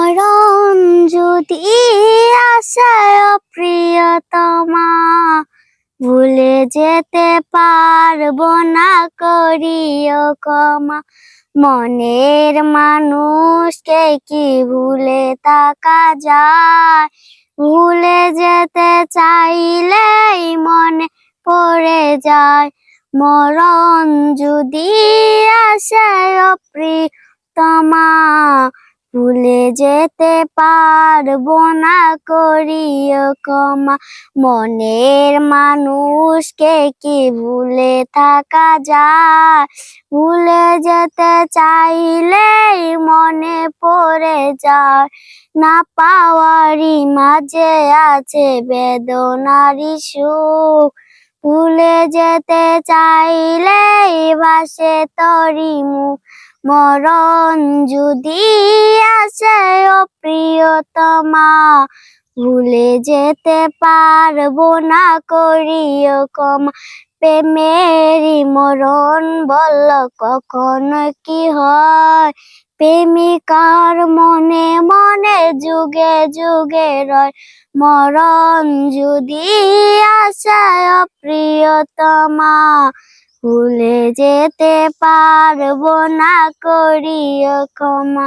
মরণ যদি আসে প্রিয়তমা, ভুলে যেতে পারবো না করিও ক্ষমা। মনের মানুষকে কি ভুলে থাকা যায়? ভুলে যেতে চাইলেই মনে পড়ে যায়। মরণ যদি আসে প্রিয়তমা, ভুলে যেতে পারবো না করিও ক্ষমা। মনের মানুষকে কি ভুলে থাকা যায়? ভুলে যেতে চাইলেই মনে পড়ে যায়। না পাওয়ারই মাঝে আছে বেদনারই সুখ, ভুলে যেতে চাইলেই ভাসে তরি মুখ। মরণ যদি আসে প্রিয়তমা, ভুলে যেতে পারবো না করিও ক্ষমা। প্রেমেরই মরণ বল কখনো কি হয়? প্রেমিকার মনে মনে যুগে যুগে রয়। মরণ যদি আসে প্রিয়তমা, ভুলে যেতে পারবো না করিও ক্ষমা।